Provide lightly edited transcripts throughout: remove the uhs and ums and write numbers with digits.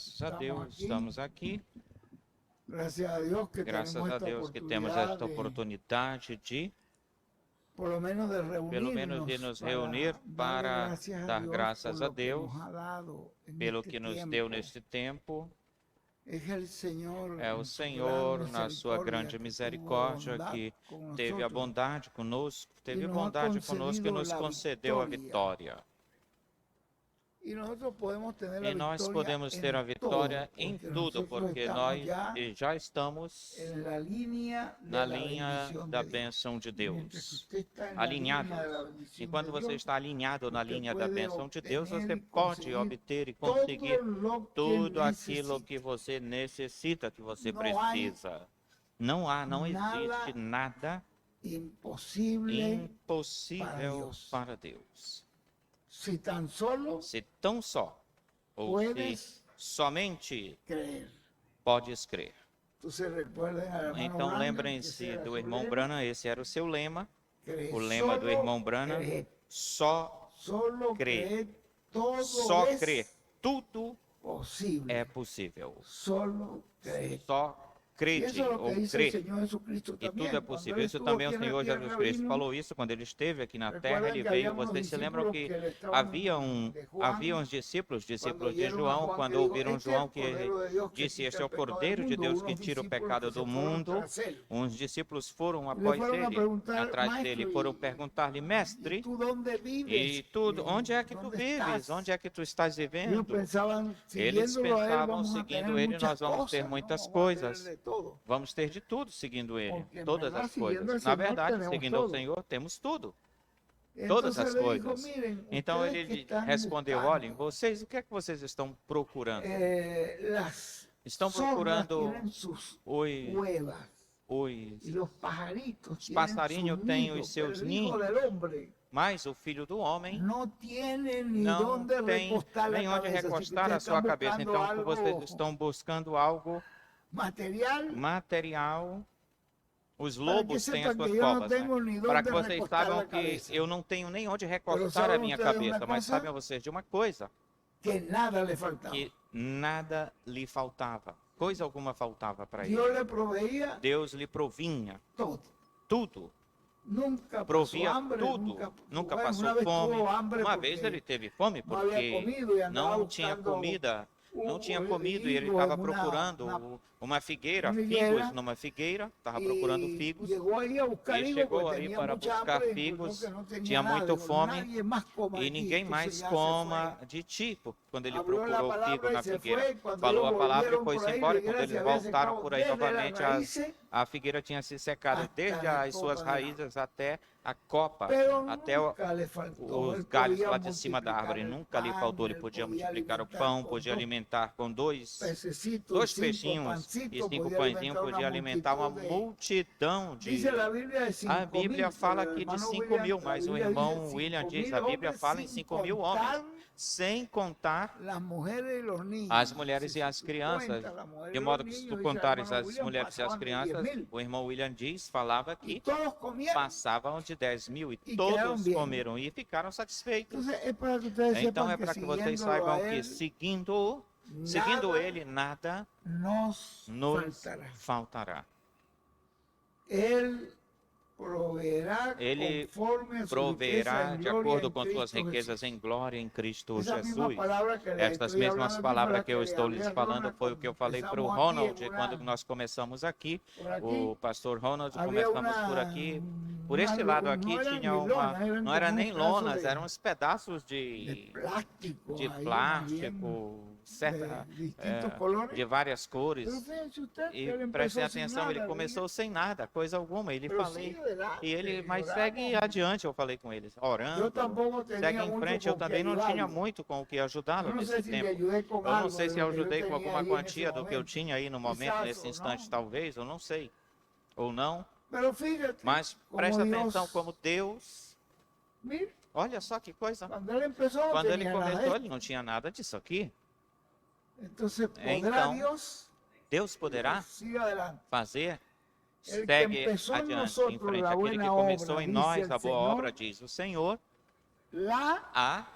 Graças a Deus, estamos aqui. Gracias a Dios que Graças tenemos a esta Deus que temos oportunidad esta oportunidade de, por lo menos de pelo menos, de nos reunir para para dar graças a Deus por lo que nos ha dado en pelo este que nos tiempo. deu neste tempo. Es el Señor, É o en su Senhor, gran na sua grande misericordia, misericórdia, que con teve a nosotros bondade conosco, teve nos ha bondade conosco e concedido nos la concedeu a victoria. vitória. Y nosotros podemos tener la E nós victoria podemos ter a en vitória todo, em porque tudo, nosotros porque estamos nós ya já estamos en la línea de na la linha bendición da de Dios. bênção de Mientras Deus, usted está en la alinhados. línea de la E bendición quando de você Dios, está alinhado na usted linha da puede bênção de Deus, obtener você y pode conseguir obter e todo conseguir lo que tudo aquilo necesita. que você necessita, que você Não há precisa. Não existe nada imposible impossível para Deus. si tan solo Se tão só, ou puedes se somente creer. podes crer. Entonces recuerden al hermano Então Branham, que lembrem-se ese era do su irmão lema, Branham, esse era o seu lema. creer. O lema do Solo irmão Branham, creer. só Solo creer. creer. Todo Só es crer. Tudo posible. é possível. Solo creer. Só Y crede eso es lo que ou dice el crer. Señor Jesucristo E también. tudo é Cuando possível. él Isso estuvo também o aquí en la Senhor tierra, Jesus Cristo vino, falou isso quando ele esteve aqui na terra. recuerden Ele que veio. había unos Vocês se lembram discípulos que que le estaban de Juan, havia uns discípulos de cuando oyeron a João, Juan quando que dijo, ouviram "Este João es el que Cordero de Dios que disse: quita Este é el o pecado del Cordeiro de mundo", Deus unos que tira o discípulos pecado que se do fueron mundo. tras él. Uns discípulos foram Le após fueron a ele, preguntar, atrás "Maestro, dele, foram perguntar-lhe: Mestre, ¿tú dónde vives? e tudo, onde é que tu ¿Dónde vives? estás?" Onde é que tu estás Ellos vivendo? pensaban, Eles siguiéndolo a él, pensavam, vamos a tener seguindo ele, muchas nós vamos ter cosas, muitas ¿no? Vamos a tener coisas. de todo. Vamos ter de tudo seguindo ele, Porque, en todas verdad, as siguiendo coisas. al Na Señor, verdade, tenemos seguindo ao todo. Senhor, temos tudo, todas Entonces as le dijo, coisas. "Miren, Então ustedes ele que están respondeu: buscando, olhem, vocês, o que é que vocês estão procurando? las Estão zorras procurando tienen sus os, cuevas y los pajaritos os tienen passarinhos sus têm nidos, os seus pero el Hijo ninhos, del Hombre mas o Filho do Homem no tiene ni não dónde tem recostar la nem onde cabeza. Así que recostar ustedes a sua están cabeça. buscando Então, algo vocês estão buscando algo material material. Os para que lobos têm as sepan suas que yo no covas, né? tengo ni Para dónde que vocês recostar saibam la que cabeza. eu não tenho nem onde Pero recostar a saben minha ustedes cabeça. una Mas cosa, sabem vocês de uma coisa? que nada le faltaba. Que nada lhe faltava. Coisa alguma faltava para ele. Dios le proveía Deus lhe provinha todo. tudo. Nunca pasó Provia hambre, tudo. Nunca bueno, passou una vez fome. tuvo hambre Uma porque vez ele teve fome no había porque comido y andaba não tinha buscando comida. Não tinha comido e ele higo estava en procurando uma figueira, uma figos higuera, numa figueira, estava procurando figos. llegó ahí a buscar E higos chegou porque ali tenía para mucha buscar hambre, figos, encontró que no tenía tinha nada. muito Dijo, fome "Nadie más coma e aquí". ninguém Entonces mais ya se coma fue. de ti, quando ele Habló la procurou palabra figo y na se figueira. fue. Cuando Falou a ellos palavra e volvieron foi-se por ahí, embora. la E quando higuera eles se había voltaram secado por aí desde las novamente, raíces a figueira tinha se secado hasta desde la as suas copa de la raízes até a copa, Pero até nunca le faltó. os Él galhos podía lá de cima da árvore. multiplicar el Nunca lhe pan, faltou. Ele él podia podía multiplicar o alimentar pão, con podia dos alimentar com dois pececitos y cinco peixinhos e pancitos, 5 podía pãezinhos, alimentar podia una alimentar uma multitud de... multidão de... Dice la Biblia de A 5.000, Bíblia fala pero el aqui de hermano 5 William, mil, la mas o Biblia irmão dice William 5.000 diz, a Bíblia hombres fala em sin 5 mil contar homens, sem contar las mujeres y los niños. as mulheres Si e as tú crianças. cuentas las mujeres De y modo los que se niños, tu dice el contares hermano as William, mulheres e as pasaban de crianças, 10.000. o irmão William diz, falava Y que todos comieron. passavam de 10 mil e E quedaram todos bem. comeram e ficaram satisfeitos. Entonces es para que ustedes Então sepan é que para que vocês siguiéndolo saibam a que él, seguindo nada ele, nada nos nos faltará. faltará. Él proveerá Ele conforme a su proverá riqueza en de gloria acordo en com suas Cristo riquezas Jesús. em glória em Cristo Esa misma Jesus. palavra que le Estas estoy mesmas hablando palavras aquí que eu fue la estou le lhes hablé a falando Ronald foi o que eu cuando falei para o empezamos aquí Ronald en quando nós começamos aqui. por aquí O pastor Ronald, había começamos por aqui. Por este lado aqui no eran tinha ni uma, lonas, eran não era como nem uns pedaços lonas, de- eram uns pedaços de de plástico, ahí, más plástico, bien, certa, de distintos colores. de várias Pero cores. fíjense usted, E él prestem empezó sin atenção, ele nada, começou sem nada, coisa alguma. Ele pero falei, sigue adelante, e ele, mas oramos. segue adiante, eu falei com eles, Yo orando, tampoco tenía segue em mucho frente. Eu con que também não tinha ayudarlo. muito com o que ajudá-lo Eu não sei nesse se lhe tempo. ajudei com Eu não algo sei de se lo eu que eu ajudei com tenía alguma aí quantia nesse do que eu momento. tinha aí no momento, Quizás nesse ou instante, não. talvez, eu não sei. Ou não. Pero fíjate, Mas como presta Dios- atenção como Deus. mire, Olha só que coisa. cuando él empezó no Quando ele tenía nada de começou, esto. ele não tinha nada disso aqui. Entonces, ¿podrá Então, Dios? Deus poderá Siga adelante. fazer. El que Segue empezó en adiante, em nosotros frente. la Aquele que buena começou obra, em dice nós el a boa Señor, obra, diz o Senhor, la a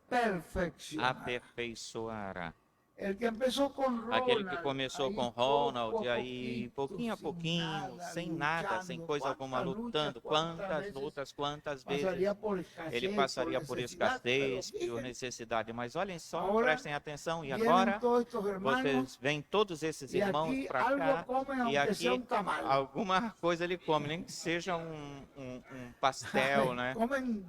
perfeccionará. aperfeiçoará. El que empezó con Aquele que Ronald, começou ahí com poco Ronald, e a aí pouquinho a sin pouquinho, nada, sem nada, sem luchando, coisa alguma, cuántas luchas, lutando, cuántas quantas veces lutas, quantas pasaría vezes por ele escasez, por passaria por necesidad, pero escassez, por fíjense, necessidade. Mas olhem só, ahora prestem atenção, e vienen agora todos estos hermanos vocês veem todos esses y irmãos aquí para algo cá, comen e aunque sea aqui un tamal. alguma coisa ele come, nem que seja um pastel, né? Comen,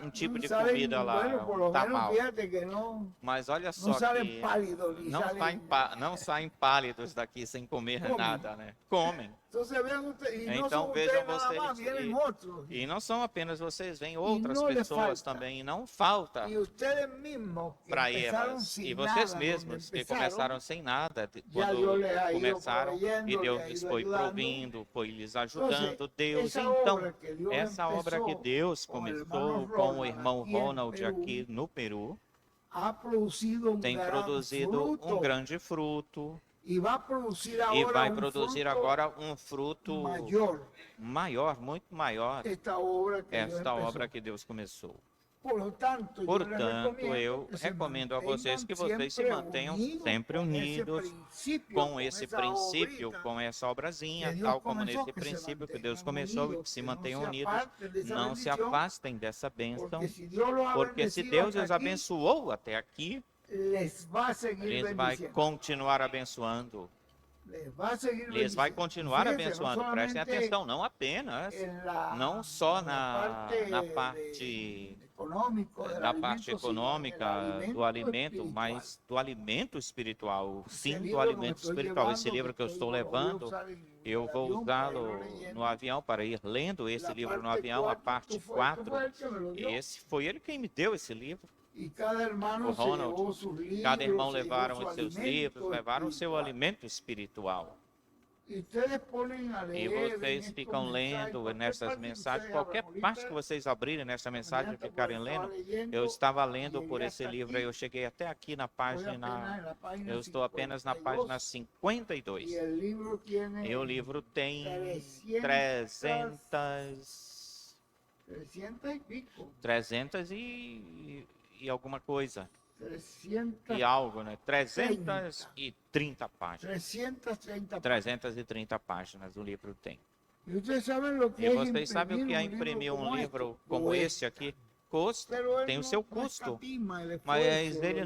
Um tipo de salen, comida bueno, lá, por um lo menos tamal. fíjate que no, Mas olha no só salen que pálidos ni não salen, não saem pálidos daqui sem comer Comem. nada, né? Comem. Entonces vean ustedes, y no Então son vejam ustedes nada más, vocês, vienen otros. e não são apenas vocês, vêm outras não lhe pessoas falta. também, e não falta Y ustedes mismos que para empezaron elas. sin E vocês nada, mesmos donde que começaram sem nada, já Deus quando lhes ha ido começaram, proveyendo, e Deus lhes ha lhes ido foi ajudando. provindo, foi lhes ajudando, Entonces, Deus. essa Então, obra que Deus essa obra que empezó Deus com o irmão começou com o Ronald irmão aqui em Ronald Peru, aqui no Peru, ha produzido tem gran produzido fruto, um grande fruto, e vai produzir e agora vai produzir fruto agora um fruto maior, muito maior, esta obra que Deus esta empezó. obra que Deus começou. Portanto, Eu recomendo a vocês que vocês se mantenham sempre unidos com esse princípio, com essa obrazinha, tal como nesse princípio que Deus começou, e que se mantenham unidos, não se afastem dessa bênção, porque se Deus os abençoou até aqui, Ele vai continuar abençoando. Lhes vai continuar abençoando. Prestem atenção, não apenas, não só na parte econômica do alimento, mas do alimento espiritual. Sim, do alimento espiritual. Esse livro que eu estou levando, eu vou usá-lo no avião para ir lendo esse livro no avião, a parte 4. Esse foi ele quem me deu esse livro. O Ronald, cada irmão levaram os seus livros, levaram o seu alimento espiritual. E vocês ficam lendo nessas mensagens, qualquer parte que vocês abrirem nessa mensagem e ficarem lendo. Eu estava lendo por esse livro, eu cheguei até aqui na página, eu estou apenas na página 52. E o livro tem 300 e alguma coisa. E algo, né? 330 páginas. 330 páginas o livro tem. E vocês sabem o que é imprimir um livro como esse aqui? Tem o seu custo, mas ele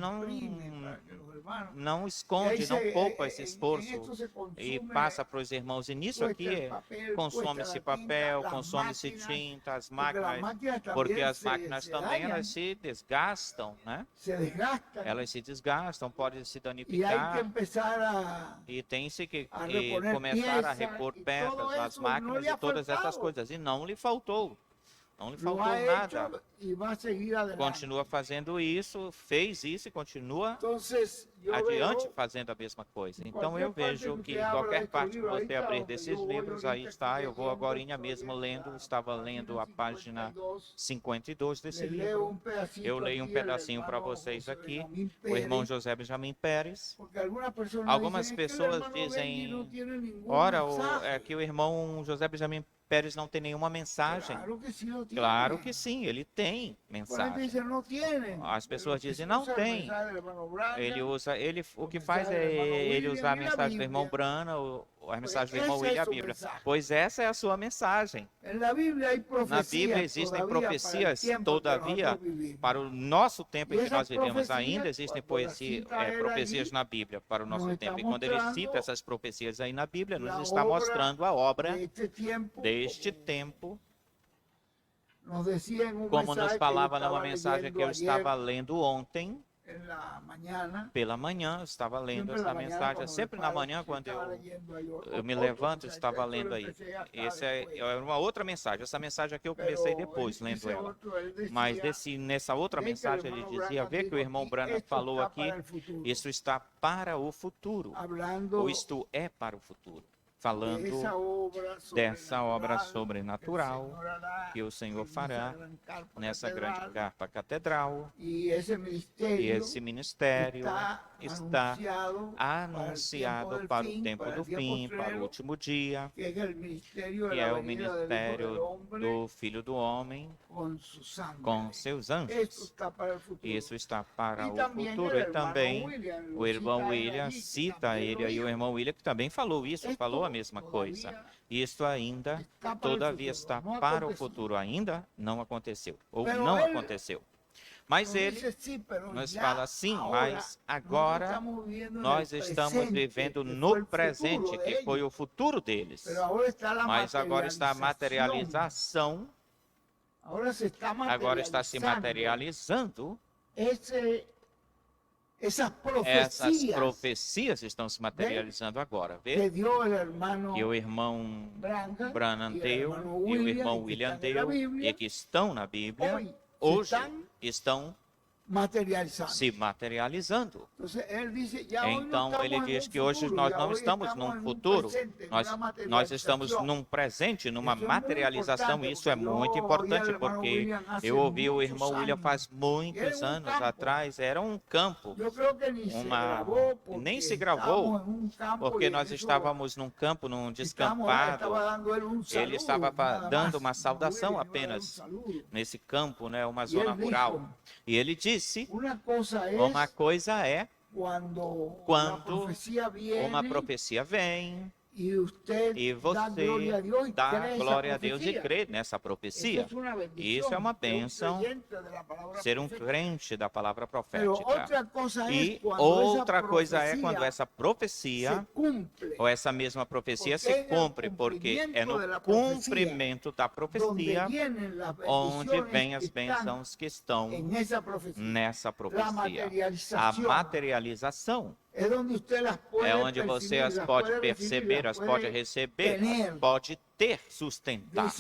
não esconde, não poupa esse esforço e passa para os irmãos. E nisso aqui consome-se papel, consome-se tinta, as máquinas, porque as máquinas também elas se desgastam, né? Elas se desgastam, podem se danificar. E tem-se que começar a repor peças nas máquinas e todas essas coisas. E não lhe faltou. Não lhe faltou nada. Continua fazendo isso, fez isso e continua adiante fazendo a mesma coisa. Então eu vejo que qualquer parte que você abrir desses livros, aí está. Eu vou agora mesmo lendo, estava lendo a página 52 desse livro. Eu leio um pedacinho para vocês aqui. O irmão José Benjamin Pérez. Algumas pessoas dizem, ora, que o irmão José Benjamin Pérez não tem nenhuma mensagem. Claro que sim, ele tem mensagem. As pessoas dizem, não tem. O que faz é ele usar a mensagem do irmão Branham, a mensagem do irmão William e a Bíblia. Pois essa é a sua mensagem. Na Bíblia existem profecias, todavia, para o nosso tempo em que nós vivemos ainda, existem profecias na Bíblia para o nosso tempo. E quando ele cita essas profecias aí na Bíblia, nos está mostrando a obra deste tempo, como nos falava numa mensagem que eu estava lendo ontem. Pela manhã, eu estava lendo essa mensagem. Sempre na manhã, quando eu me levanto, eu estava lendo aí. Essa é uma outra mensagem. Essa mensagem aqui eu comecei depois, lendo ela. Mas nessa outra mensagem ele dizia, vê que o irmão Branham falou aqui, isso está para o futuro. Ou isto é para o futuro. falando dessa obra sobrenatural que o Senhor fará nessa grande carpa catedral. E esse ministério está anunciado para o tempo do fim, para o último dia, que é o ministério do Filho do Homem com seus anjos. Isso está para o futuro. E também o irmão William cita ele aí, o irmão William, que também falou isso, falou a mesma coisa. Isso ainda, todavia, está para o futuro. Ainda não aconteceu, ou não aconteceu. Mas ele nos fala assim, mas agora nós estamos vivendo no presente, que foi o futuro deles. Mas agora está a materialização, agora está se materializando. Essas profecias estão se materializando agora, vê? E o irmão Branham deu, e o irmão William deu, e que estão na Bíblia, hoje estão se materializando. Então ele diz que hoje nós não estamos num futuro, nós estamos num presente, numa materialização. Isso é muito importante, porque eu ouvi o irmão William faz muitos anos atrás, era um campo, nem se gravou, porque nós estávamos num campo, num descampado. Ele estava dando uma saudação apenas nesse campo, né, uma zona rural. E ele disse, uma coisa é quando uma profecia vem e você dá glória a Deus e crê nessa profecia. Isso é uma bênção, ser um crente da palavra profética. E outra coisa é quando essa profecia, ou essa mesma profecia se cumpre, porque é no cumprimento da profecia onde vem as bênçãos que estão nessa profecia. A materialização é onde você as pode perceber, as pode receber, pode ter, sustentar.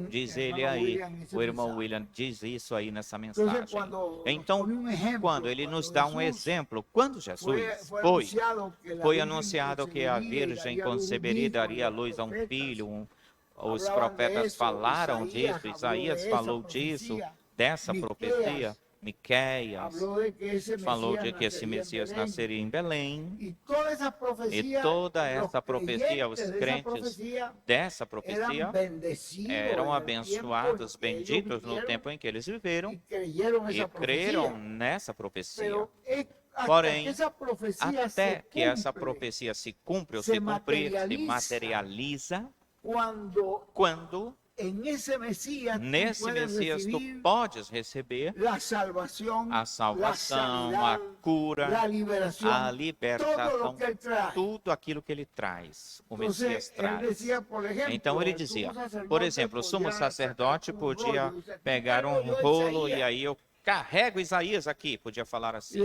Diz ele aí, o irmão William diz isso aí nessa mensagem. Então, quando ele nos dá um exemplo, quando Jesus foi anunciado que a Virgem conceberia e daria à luz a um filho, os profetas falaram disso, Isaías falou disso, dessa profecia. Miqueias falou de que esse Messias nasceria em Belém, e toda essa profecia, os crentes dessa profecia eram abençoados, benditos no tempo em que eles viveram e creram nessa profecia. Porém, até que essa profecia se cumpre ou se cumprir, se materializa, quando nesse Messias tu podes receber a salvação, a cura, a libertação, tudo aquilo que ele traz, o Messias traz. Então ele dizia, por exemplo, o sumo sacerdote podia pegar um rolo e aí eu carrego Isaías aqui, podia falar assim.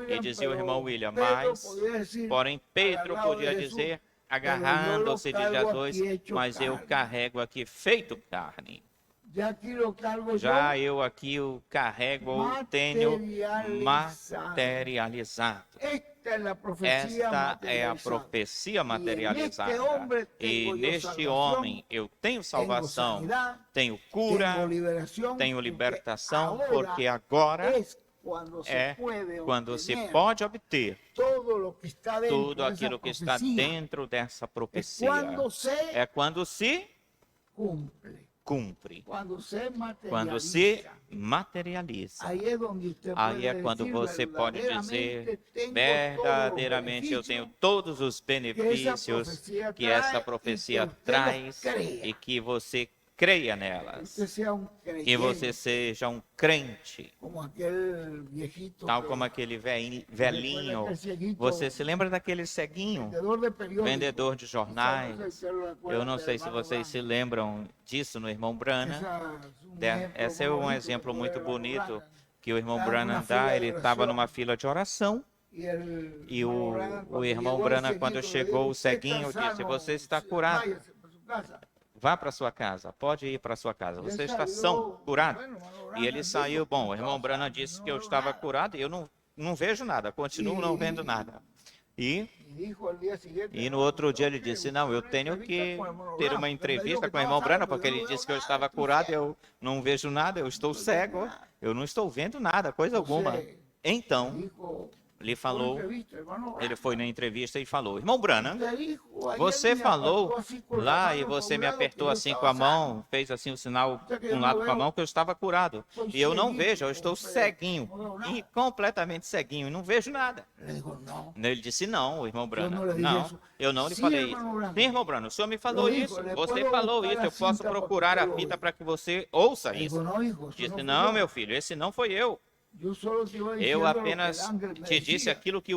E dizia o irmão William, mas, porém Pedro podia dizer, agarrando-se de Jesus, mas eu carrego aqui feito carne. Já eu aqui o carrego ou tenho materializado. Esta é a profecia materializada. E neste homem eu tenho salvação, tenho cura, tenho libertação, porque agora é quando se pode obter tudo aquilo que está dentro dessa profecia. É quando se cumpre, quando se materializa. Aí é quando você pode dizer, verdadeiramente eu tenho todos os benefícios que essa profecia traz e que você creia nelas, que você seja um crente, tal como aquele velhinho. Você se lembra daquele ceguinho, vendedor de jornais? Eu não sei se vocês se lembram disso no irmão Branham. Esse é um exemplo muito bonito que o irmão Branham dá. Ele estava numa fila de oração. E o irmão Branham, quando chegou, o ceguinho disse, você está curado. Vá para sua casa, pode ir para sua casa, você está são, curado. E ele saiu, bom, o irmão Branham disse que eu estava curado e eu não vejo nada, continuo não vendo nada. Y dijo al día siguiente, E no outro dia ele disse, não, eu tenho que ter uma entrevista com o irmão Branham, porque ele disse que eu estava curado, eu não vejo nada, eu estou cego, eu não estou vendo nada, coisa alguma. Então, dijo, ele falou, entrevista, hermano ele foi na entrevista e falou, irmão Branham, Branham, dijo, ayer você me falou apertó así con la lá mano e você pa' me un lado apertou que yo assim com estaba a mão, sano. fez assim o sinal com um lado com a mão que eu estava curado. E eu não vejo, eu estou ceguinho, e completamente ceguinho, e não vejo nada. Le digo, no. Ele disse, não, o irmão Branham, não lhe disse não, isso. eu não lhe Sim, falei irmão isso. Branham. Sim, irmão Branham, o senhor me falou Eu isso, digo, você "Le falou puedo isso, eu buscar a posso cinta para procurar que a você fita lo para que você ouça Le digo, isso. no, hijo, eso Disse, no fui não, yo. meu filho, esse não foi eu. Yo solo te iba Eu diciendo lo que apenas el ángel me te disse decía. aquilo que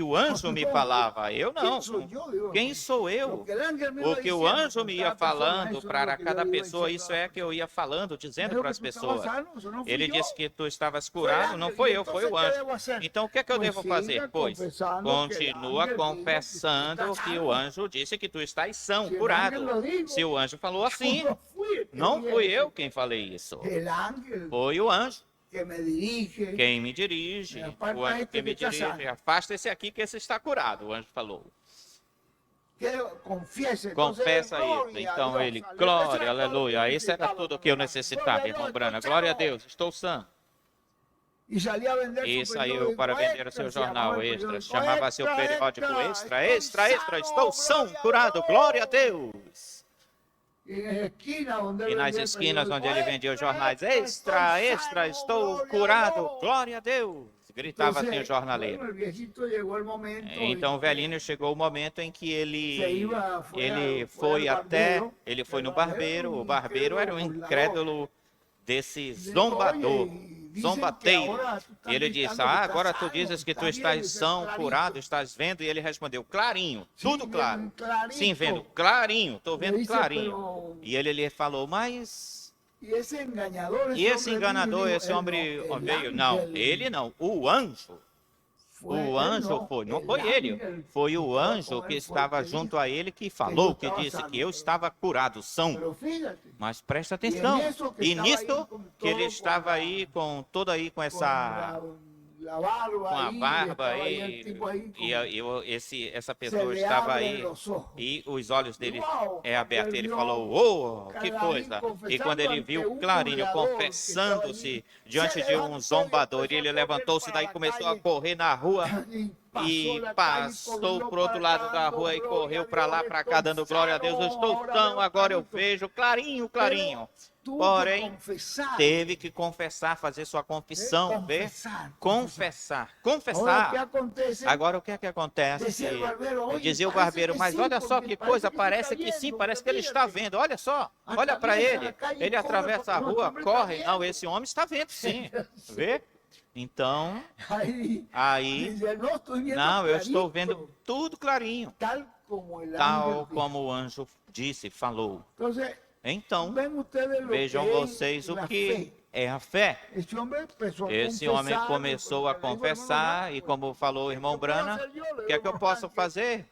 o anjo me falava. Eu não. Quem sou eu? Digo, Quem sou eu? Lo que el ángel me O iba que o diciendo anjo con me cada ia persona, falando eso era para lo que yo cada le iba pessoa, diciendo isso a la é que eu ia falando, dizendo Pero para que as tú estabas pessoas. sano, eso no fui Ele yo. disse que tu estavas Foi curado, o não ángel. foi E eu, foi então, o o que anjo. devo fazer? Então o que é que eu Pois devo siga fazer? Pois confessando continua que o ángel confessando dijo que que tu o estás anjo disse que tu estás são, Se o curado. ángel lo dijo, Se o anjo falou assim, no fui el que não dije fui eso. eu quem falei isso. El ángel Foi o anjo. que me dirige. Quem me dirige, Aparta o anjo este que me que está dirige, sano. afasta esse aqui que esse está curado, o anjo falou. Confiese. Confessa isso. Então ele, glória, aleluia. Isso era tudo que eu necessitava, irmão Branham. Glória a Deus, estou sã. E saiu para vender o seu jornal extra. Chamava seu periódico extra, extra, extra. Estou são, curado, glória a Deus. E nas esquinas onde ele vendia os jornais, extra, extra, estou curado, glória a Deus. Gritava assim o jornaleiro. Então o velhinho chegou o momento em que ele foi no barbeiro. O barbeiro era um incrédulo desse zombateiro. E ele disse, agora tu dizes que tu estás são, curado, estás vendo? E ele respondeu, clarinho, tudo claro. Sim, vendo, clarinho, estou vendo clarinho. E ele lhe falou, mas... E esse enganador, esse homem veio? Não, ele não, o anjo. O anjo foi, não foi ele, foi o anjo que estava junto a ele que falou, que disse que eu estava curado, são. Mas presta atenção, e nisto que ele estava aí com toda aí com essa, com a barba aí, essa pessoa estava aí e os olhos dele abertos. Ele falou, que coisa! E quando ele viu clarinho confessando-se diante de um zombador, ele levantou-se daí e começou a correr na rua e passou para o outro lado da rua e correu para lá, para cá, dando glória a Deus. Eu estou tão, agora eu vejo clarinho, clarinho. Porém, teve que confessar, fazer sua confissão, ver? Confessar. Agora, o que é que acontece? Dizia o barbeiro, mas olha só que coisa, parece que sim, parece que ele está vendo. Olha só, olha para ele. Ele atravessa a rua, corre. Não, esse homem está vendo, sim. Vê? Então, aí, não, eu estou vendo tudo clarinho. Tal como o anjo disse, falou. Então, vejam vocês o que é a fé. Esse homem começou a confessar e como falou o irmão Branham, o que é que eu posso fazer?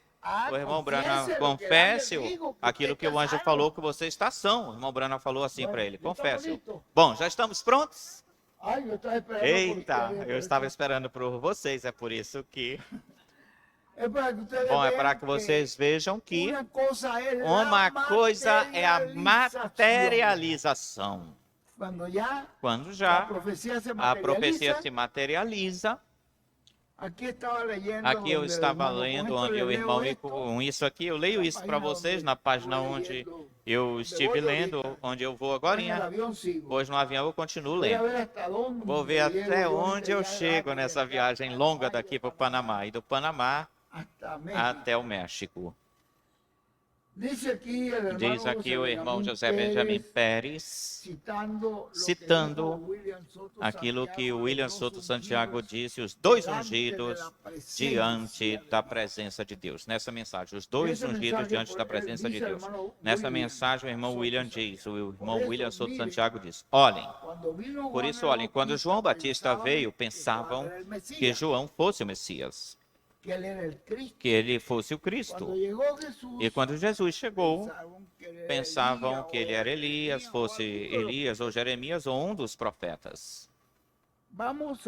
O irmão Branham, confesse aquilo que o anjo falou que você está são. O irmão Branham falou assim para ele, confesse. Bom, já estamos prontos? Eita, eu estava esperando por vocês, é por isso que... Bom, é para que vocês vejam que uma coisa é a materialização. Quando já a profecia se materializa, aqui eu estava lendo onde o irmão com isso aqui, eu leio isso para vocês na página onde eu estive lendo, onde eu vou agora. Pois no avião eu continuo lendo. Vou ver até onde eu chego nessa viagem longa daqui para o Panamá e do Panamá até o México. Diz aqui o irmão José Benjamin Pérez, citando aquilo que o William Soto Santiago disse, os dois ungidos diante da presença de Deus. Nessa mensagem, os dois ungidos diante da presença de Deus. Nessa mensagem, o irmão William diz, o irmão William Soto Santiago diz, olhem, por isso olhem, quando João Batista veio, pensavam que João fosse o Messias, que ele fosse o Cristo. E quando Jesus chegou, pensavam que ele era Elias, fosse Elias ou Jeremias ou um dos profetas. Vamos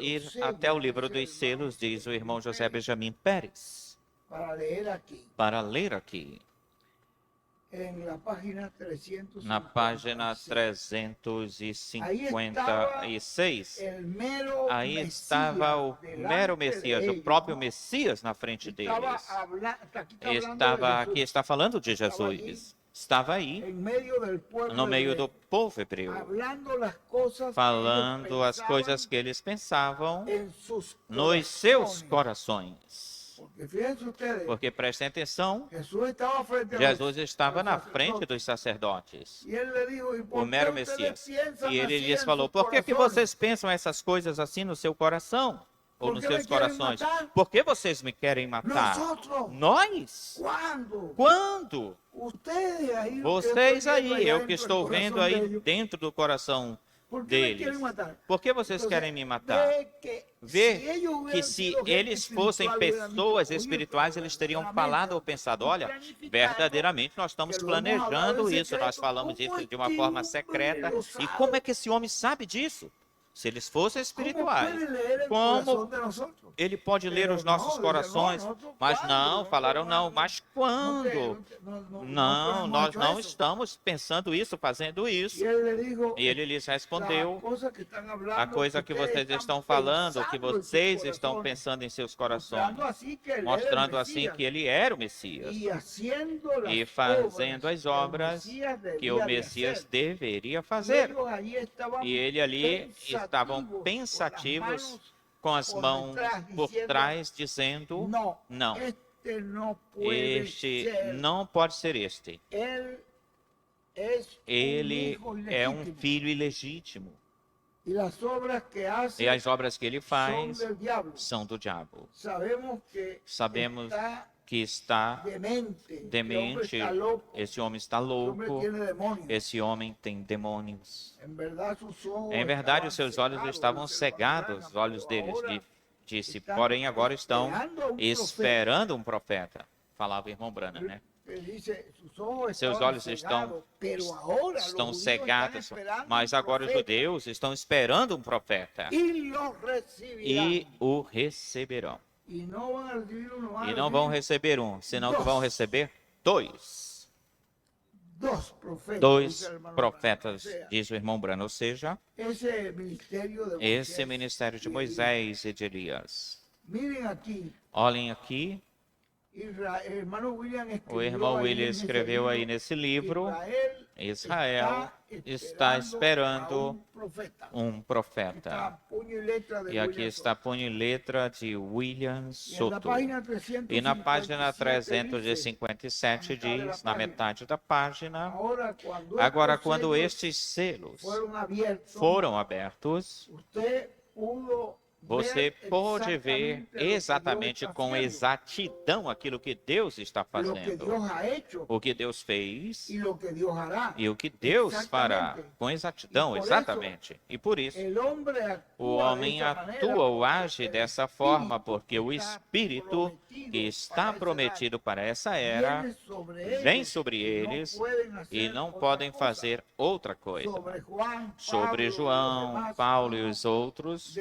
ir até o livro dos selos, diz o irmão José Benjamin Pérez, para ler aqui. Na página 356, aí estava o mero Messias, o próprio Messias na frente deles. Aqui está falando de Jesus. Estava aí, no meio do povo hebreu, falando as coisas que eles pensavam nos seus corações. Porque prestem atenção, Jesus estava na frente dos sacerdotes, o mero Messias. E ele lhes falou: por que vocês pensam essas coisas assim no seu coração? Ou nos seus corações? Por que vocês me querem matar? Nós? Quando? Vocês aí, eu que estou vendo aí dentro do coração deles. Por que vocês querem me matar? Vê que se eles fossem pessoas espirituais, eles teriam falado ou pensado: olha, verdadeiramente nós estamos planejando isso, nós falamos isso de uma forma secreta. E como é que esse homem sabe disso? Se eles fossem espirituais, como ele pode ler os nossos corações? Mas não, falaram não. Mas quando? Não, nós não estamos pensando isso, fazendo isso. E ele lhes respondeu: a coisa que vocês estão falando, que vocês estão pensando em seus corações, mostrando assim que ele era o Messias e fazendo as obras que o Messias deveria fazer. E ele ali estavam pensativos, com as mãos por trás, dizendo: não, este não pode ser este. Ele é um filho ilegítimo. E as obras que ele faz são do diabo. Sabemos que está demente, esse homem está louco, esse homem tem demônios. Em verdade, os seus olhos estavam cegados, os olhos deles, disse, porém agora estão esperando um profeta. Falava o irmão Branham, né? Seus olhos estão cegados, mas agora os judeus estão esperando um profeta e o receberão. E não vão receber um, senão que vão receber dois. Dois profetas, diz o irmão Branham. Ou seja, esse ministério de Moisés e de Elias. Olhem aqui. O irmão William escreveu aí nesse livro: Israel está esperando um profeta. E aqui está punho e letra de William Soto. E na página 357 diz, na metade da página: agora, quando estes selos foram abertos, você pode ver exatamente com exatidão aquilo que Deus está fazendo, o que Deus fez e o que Deus fará, com exatidão, exatamente. E por isso, o homem atua ou age dessa forma, porque o Espírito que está prometido para essa era vem sobre eles e não podem fazer outra coisa. Sobre João, Paulo e os outros,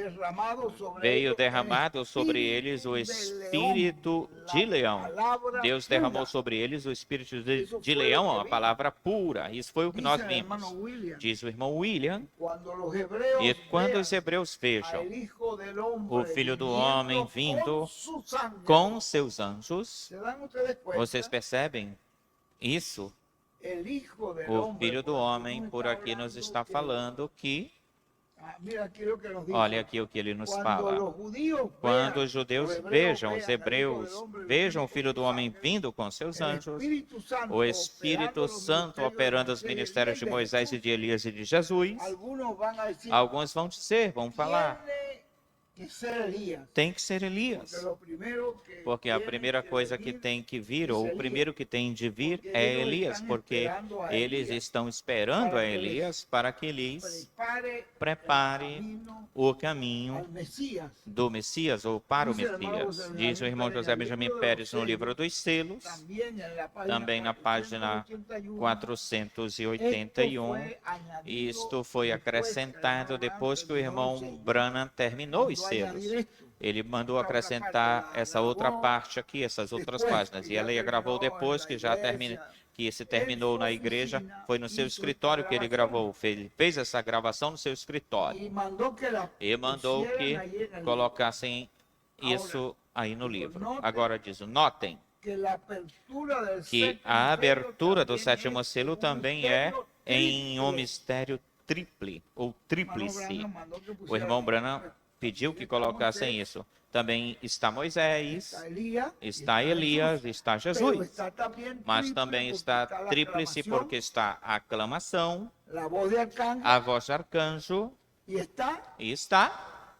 veio derramado sobre eles o espírito de leão. Deus derramou sobre eles o espírito de leão, a palavra pura. Isso foi o que nós vimos, diz o irmão William. E quando os hebreus vejam o Filho do Homem vindo com seus anjos, vocês percebem isso? O Filho do Homem, por aqui nos está falando que, olha aqui o que ele nos fala. Quando os judeus vejam, os hebreus vejam o Filho do Homem vindo com seus anjos, o Espírito Santo operando os ministérios de Moisés e de Elias e de Jesus, alguns vão dizer, vão falar: que ser Elías. tem que ser Elias. Porque lo primero que Porque a tiene primeira que coisa que venir tem que vir, ou o primeiro que tem de vir, porque é ellos Elias, están porque esperando a eles Elías estão esperando para a que Elias para que eles prepare prepare el camino o caminho al Mesías. do Messias ou para o Diz o irmão Messias. José Diz o irmão José Benjamin Pérez no livro dos selos, Também na página 481. Isto foi acrescentado depois que o irmão Branham terminou os selos. Ele mandou acrescentar essa outra parte aqui, essas outras páginas. E ele gravou depois que já se terminou na igreja. Foi no seu escritório que ele gravou. Ele fez essa gravação no seu escritório. E mandou que colocassem isso aí no livro. Agora diz, notem que a abertura do sétimo selo também é em um mistério triple, ou tríplice. O irmão Branham pediu que colocassem isso. Também está Moisés, está Elias, está Jesus. Mas também está tríplice porque está a aclamação, a voz de arcanjo e está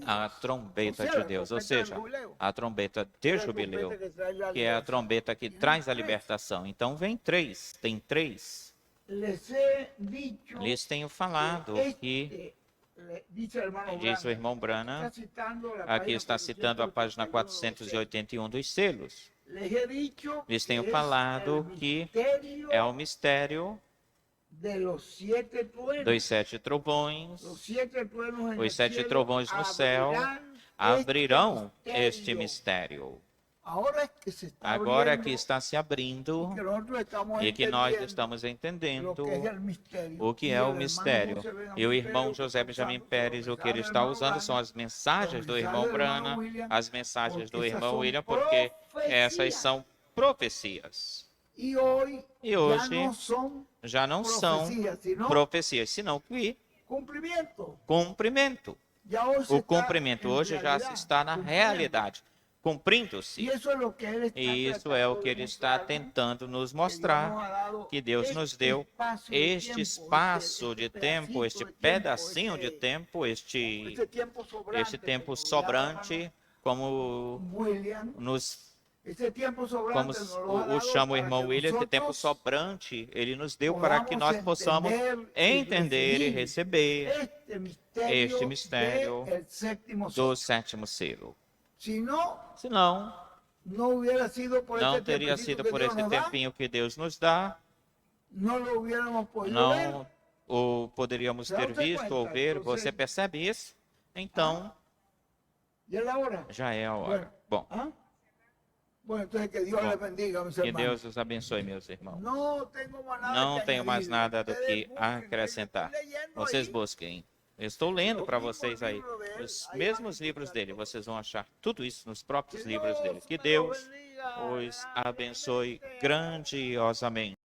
a trombeta de Deus, ou seja, a trombeta de jubileu, que é a trombeta que traz a libertação. Então vem três, tem três. Lhes tenho falado que, diz o irmão Branham, aqui está citando a página 481 dos selos. Lhes tenho falado que é o mistério dos sete trovões. Os sete trovões no céu abrirão este mistério. Agora é que está se abrindo e que nós estamos entendendo o que é o mistério. E o irmão José Benjamin Pérez, o que ele está usando são as mensagens do irmão Branham, as mensagens do irmão William, porque essas são profecias. E hoje já não são profecias, senão cumprimento. O cumprimento hoje já está na realidade, cumprindo-se. E isso é o que ele está tentando nos mostrar, que Deus nos deu este espaço de tempo, este pedacinho de tempo, este tempo sobrante, como o chama o irmão William, esse tempo sobrante, ele nos deu para que nós possamos entender e receber este mistério do sétimo selo. Senão, não teria sido por esse tempinho que Deus nos dá, não o poderíamos ter visto ou ver. Você percebe isso? Então, já é a hora. Bom, que Deus os abençoe, meus irmãos. Não tenho mais nada do que acrescentar. Vocês busquem. Eu estou lendo para vocês aí os mesmos livros dele. Vocês vão achar tudo isso nos próprios livros dele. Que Deus os abençoe grandiosamente.